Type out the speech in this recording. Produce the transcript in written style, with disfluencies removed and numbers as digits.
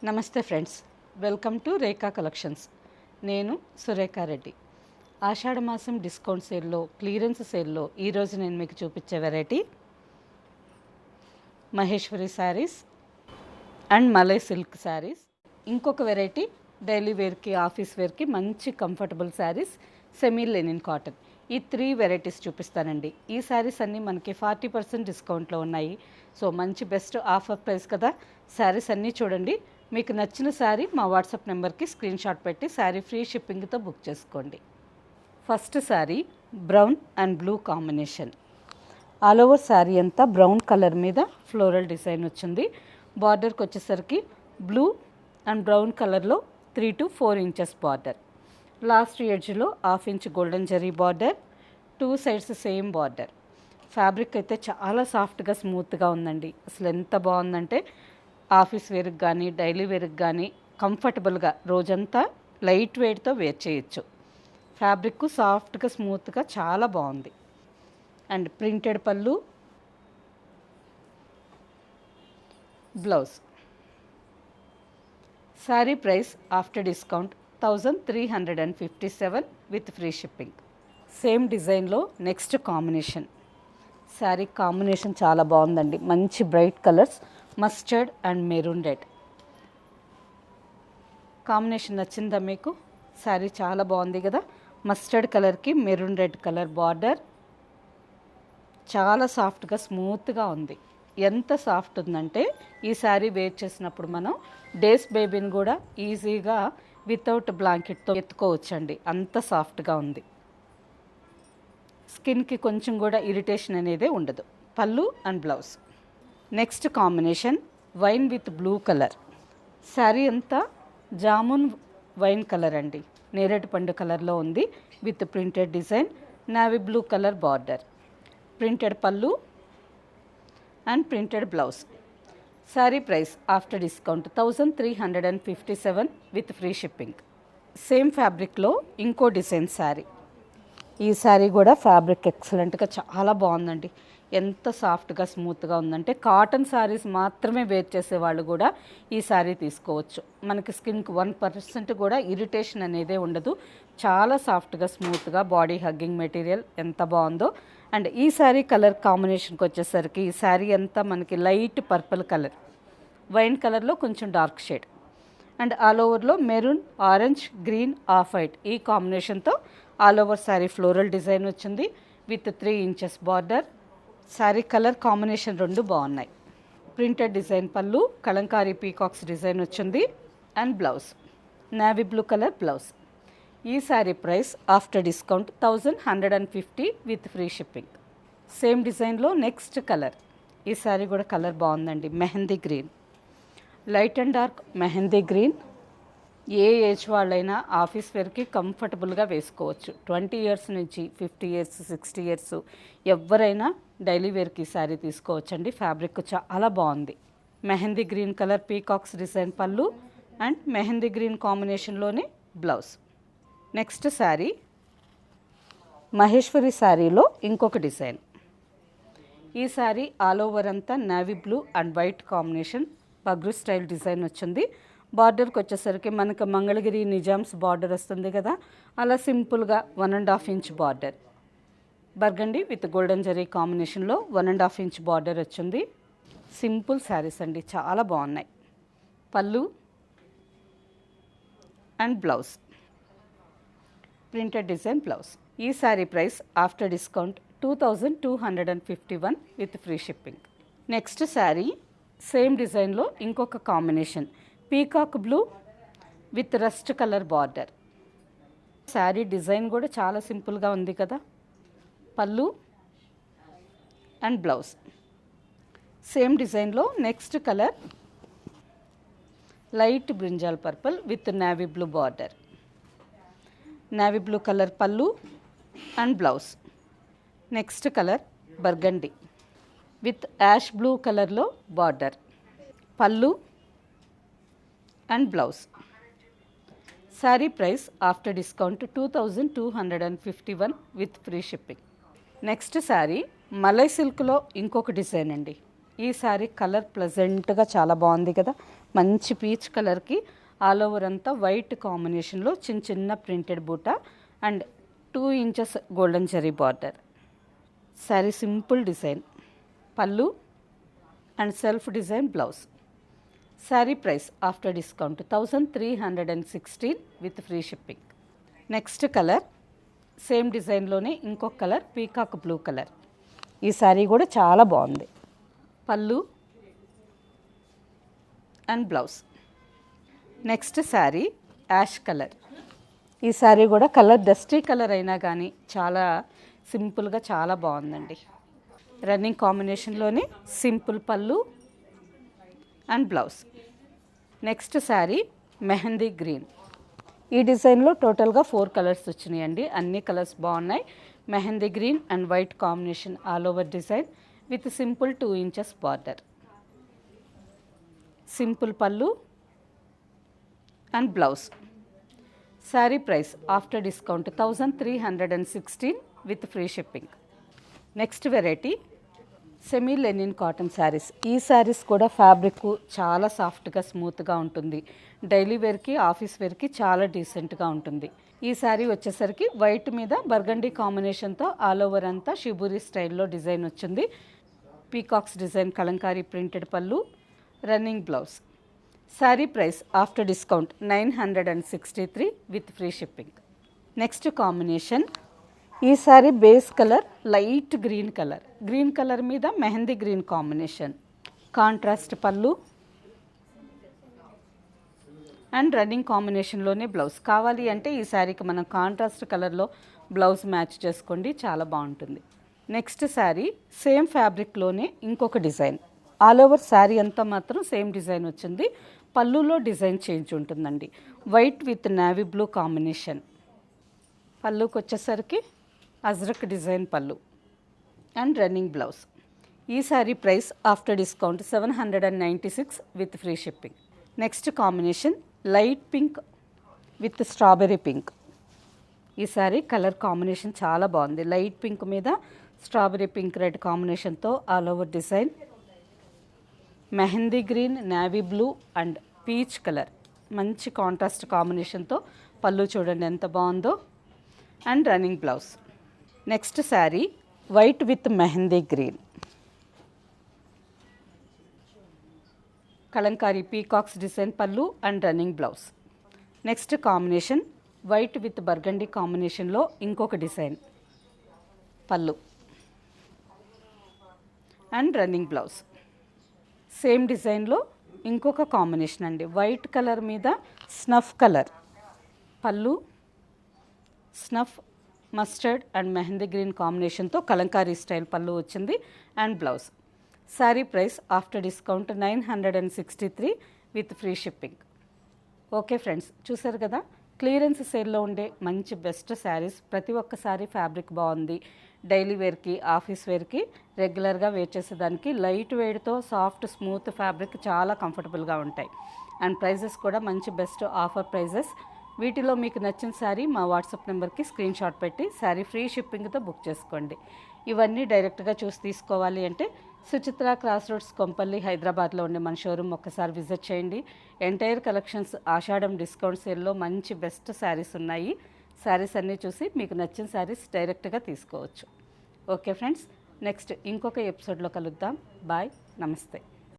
నమస్తే friends, welcome to Rekha collections. నేను సురేఖా రెడ్డి. ఆషాఢ మాసం డిస్కౌంట్ సేల్లో, క్లియరెన్స్ సేల్లో ఈరోజు నేను మీకు చూపించే variety Maheshwari saris and malai silk saris. ఇంకొక వెరైటీ డైలీ వేర్కి, ఆఫీస్ వేర్కి మంచి comfortable saris, semi linen cotton. ఈ 3 వెరైటీస్ చూపిస్తానండి. ఈ శారీస్ అన్నీ మనకి 40% డిస్కౌంట్లో ఉన్నాయి. సో మంచి బెస్ట్ ఆఫర్ ప్రైస్ కదా. శారీస్ అన్నీ చూడండి. మీకు నచ్చిన శారీ మా వాట్సాప్ నెంబర్కి స్క్రీన్ షాట్ పెట్టి శారీ ఫ్రీ షిప్పింగ్తో బుక్ చేసుకోండి. First sari brown and blue combination. All over sari అంతా బ్రౌన్ కలర్ మీద ఫ్లోరల్ డిజైన్ వచ్చింది. బార్డర్కి వచ్చేసరికి బ్లూ అండ్ బ్రౌన్ కలర్లో 3 to 4 ఇంచెస్ బార్డర్. లాస్ట్ ఎడ్జ్లో 1/2 inch golden zari border, 2 sides same border. Fabric అయితే చాలా సాఫ్ట్గా స్మూత్గా ఉందండి. అసలు ఎంత బాగుందంటే ఆఫీస్ వేర్కి కానీ, డైలీ వేర్కి కానీ కంఫర్టబుల్గా రోజంతా లైట్ వెయిట్తో వేర్ చేయొచ్చు. ఫ్యాబ్రిక్ సాఫ్ట్గా స్మూత్గా చాలా బాగుంది. అండ్ ప్రింటెడ్ పళ్ళు, blouse. Sari price after discount 1357 with free shipping. Same డిజైన్లో నెక్స్ట్ కాంబినేషన్. శారీ కాంబినేషన్ చాలా బాగుందండి. మంచి bright colours, mustard and maroon red combination నచ్చిందా మీకు? శారీ చాలా బాగుంది కదా. మస్టర్డ్ కలర్కి మెరూన్ రెడ్ కలర్ బార్డర్. చాలా సాఫ్ట్గా స్మూత్గా ఉంది. ఎంత సాఫ్ట్ ఉందంటే ఈ శారీ వేర్ చేసినప్పుడు మనం డేస్ బేబీని కూడా ఈజీగా వితౌట్ బ్లాంకెట్తో ఎత్తుకోవచ్చండి. అంత సాఫ్ట్గా ఉంది. స్కిన్కి కొంచెం కూడా ఇరిటేషన్ అనేది ఉండదు. Pallu and blouse. Next combination wine with blue colour. Sari అంతా జామున్ వైన్ కలర్ అండి. నేరేడు పండు కలర్లో ఉంది with printed design, navy blue colour border, printed pallu and printed blouse. Sari price after discount 1357 with free shipping. Same ఫ్యాబ్రిక్లో ఇంకో డిజైన్ శారీ. ఈ శారీ కూడా ఫ్యాబ్రిక్ ఎక్సలెంట్గా చాలా బాగుందండి. ఎంత సాఫ్ట్గా స్మూత్గా ఉందంటే కాటన్ శారీస్ మాత్రమే వేర్ చేసేవాళ్ళు కూడా ఈ శారీ తీసుకోవచ్చు. మనకి స్కిన్కి 1% కూడా ఇరిటేషన్ అనేదే ఉండదు. చాలా సాఫ్ట్గా స్మూత్గా బాడీ హగ్గింగ్ మెటీరియల్ ఎంత బాగుందో. అండ్ ఈ శారీ కలర్ కాంబినేషన్కి వచ్చేసరికి ఈ శారీ అంతా మనకి లైట్ పర్పుల్ కలర్, వైన్ కలర్లో కొంచెం డార్క్ షేడ్ అండ్ ఆల్ ఓవర్లో maroon, orange, green, off white ఈ కాంబినేషన్తో all over sari floral design వచ్చింది with 3 inches border. Sari colour combination 2 బాగున్నాయి. Printed design pallu, Kalamkari peacocks design వచ్చింది and blouse navy blue colour blouse. ఈ sari price after discount 1150 with free shipping. Same డిజైన్లో next colour. ఈ శారీ కూడా colour బాగుందండి. Mehndi green, light and dark mehndi green. A age వాళ్ళైనా office వేర్కి కంఫర్టబుల్గా వేసుకోవచ్చు. 20 ఇయర్స్ నుంచి 50 ఇయర్స్, 60 ఇయర్స్ ఎవరైనా డైలీ వేర్కి శారీ తీసుకోవచ్చండి. ఫ్యాబ్రిక్ చాలా బాగుంది. Mehndi green colour peacocks design pallu and mehndi green కాంబినేషన్లోనే బ్లౌజ్. నెక్స్ట్ శారీ మహేశ్వరి శారీలో ఇంకొక డిజైన్. ఈ శారీ ఆల్ ఓవర్ అంతా navy blue and white combination Bagru style design వచ్చింది. బార్డర్కి వచ్చేసరికి మనకు మంగళగిరి నిజామ్స్ బార్డర్ వస్తుంది కదా, అలా సింపుల్గా 1.5 inch border. Burgundy with golden zari కాంబినేషన్లో 1.5 ఇంచ్ బార్డర్ వచ్చింది. సింపుల్ శారీస్ అండి, చాలా బాగున్నాయి. Pallu and blouse, printed design blouse. ఈ sari price after discount 2251 with free shipping. Next sari same డిజైన్లో ఇంకొక combination peacock blue with rust colour border. Sari design కూడా చాలా సింపుల్గా ఉంది కదా. Pallu and blouse. సేమ్ డిజైన్లో next colour light brinjal purple with navy blue border, navy blue colour pallu and blouse. Next colour burgundy with ash blue కలర్లో border, pallu and blouse. Sari price after discount 2251 with free shipping. Next sari malai సిల్క్లో ఇంకొక design అండి. ఈ sari colour ప్లెజెంట్గా చాలా బాగుంది కదా. మంచి పీచ్ కలర్కి ఆల్ ఓవర్ అంతా వైట్ కాంబినేషన్లో చిన్న చిన్న printed buta and 2 inches golden zari border. Sari simple design, pallu and self design blouse. Sari price after discount 1316 with free shipping. Next colour same డిజైన్లోనే ఇంకొక కలర్ పీకాక్ బ్లూ కలర్. ఈ శారీ కూడా చాలా బాగుంది. పళ్ళు and blouse. Next sari ash colour. ఈ శారీ కూడా కలర్ డస్టీ కలర్ అయినా కానీ చాలా సింపుల్గా చాలా బాగుందండి. రన్నింగ్ కాంబినేషన్లోనే simple pallu and blouse. Next sari mehndi green. ఈ డిజైన్లో టోటల్గా 4 కలర్స్ వచ్చినాయండి. అన్ని కలర్స్ బాగున్నాయి. Mehndi green and white combination all over design with simple 2 inches border. Simple pallu and blouse. Sari price after discount 1316 with free shipping. Next variety semi linen cotton saris. ఈ శారీస్ కూడా fabric చాలా సాఫ్ట్గా స్మూత్గా ఉంటుంది. డైలీ వేర్కి ఆఫీస్ వేర్కి చాలా డీసెంట్గా ఉంటుంది. ఈ శారీ వచ్చేసరికి వైట్ మీద బర్గండీ కాంబినేషన్తో ఆల్ ఓవర్ అంతా షిబూరి స్టైల్లో డిజైన్ వచ్చింది. Peacocks design kalamkari printed pallu, running blouse. Sari price after discount 963 with free shipping. Next combination ఈ sari base colour light green colour. Green colour మీద mehndi green combination, contrast pallu and running కాంబినేషన్లోనే blouse. కావాలి అంటే ఈ శారీకి మనం కాంట్రాస్ట్ కలర్లో బ్లౌజ్ మ్యాచ్ చేసుకోండి, చాలా బాగుంటుంది. నెక్స్ట్ శారీ సేమ్ ఫ్యాబ్రిక్లోనే ఇంకొక డిజైన్. ఆల్ ఓవర్ శారీ అంతా మాత్రం సేమ్ డిజైన్ వచ్చింది. పళ్ళులో డిజైన్ చేంజ్ ఉంటుందండి. White with navy blue combination. పళ్ళుకి వచ్చేసరికి ajrak design pallu and running blouse. ఈ sari price after discount 796 with free shipping. Next combination light pink with strawberry pink. ఈ శారీ కలర్ కాంబినేషన్ చాలా బాగుంది. లైట్ పింక్ మీద స్ట్రాబెర్రీ పింక్ రెడ్ కాంబినేషన్తో all over design. Mehndi green, navy blue and peach colour మంచి contrast కాంబినేషన్తో పళ్ళు చూడండి ఎంత బాగుందో and running blouse. Next sari white with mehndi green, kalamkari peacocks design pallu and running blouse. Next combination white with burgundy కాంబినేషన్లో ఇంకొక design, pallu and running blouse. Same డిజైన్లో ఇంకొక కాంబినేషన్ అండి. వైట్ కలర్ మీద స్నఫ్ కలర్ పళ్ళు, snuff mustard and mehndi green కాంబినేషన్తో Kalamkari style పళ్ళు వచ్చింది and blouse. Sari price after discount 963 with free shipping. Okay friends, చూసారు కదా క్లియరెన్స్ సేల్లో ఉండే మంచి బెస్ట్ శారీస్. ప్రతి ఒక్క శారీ ఫ్యాబ్రిక్ బాగుంది. డైలీ వేర్కి ఆఫీస్ వేర్కి రెగ్యులర్గా వేర్ చేసేదానికి లైట్ వెయిట్తో సాఫ్ట్ స్మూత్ ఫ్యాబ్రిక్ చాలా కంఫర్టబుల్గా ఉంటాయి. అండ్ ప్రైజెస్ కూడా మంచి బెస్ట్ ఆఫర్ ప్రైజెస్. వీటిలో మీకు నచ్చిన శారీ మా వాట్సాప్ నెంబర్కి స్క్రీన్ షాట్ పెట్టి శారీ ఫ్రీ షిప్పింగ్తో బుక్ చేసుకోండి. ఇవన్నీ డైరెక్ట్గా చూసి తీసుకోవాలి అంటే సుచిత్ర క్రాస్ రోడ్స్ కొంపల్లి హైదరాబాద్లో ఉండే మన షోరూమ్ ఒక్కసారి విజిట్ చేయండి. ఎంటైర్ కలెక్షన్స్ ఆషాఢం డిస్కౌంట్ సేల్లో మంచి బెస్ట్ శారీస్ ఉన్నాయి. శారీస్ అన్నీ చూసి మీకు నచ్చిన శారీస్ డైరెక్ట్గా తీసుకోవచ్చు. ఓకే ఫ్రెండ్స్, నెక్స్ట్ ఇంకొక ఎపిసోడ్లో కలుద్దాం. బాయ్, నమస్తే.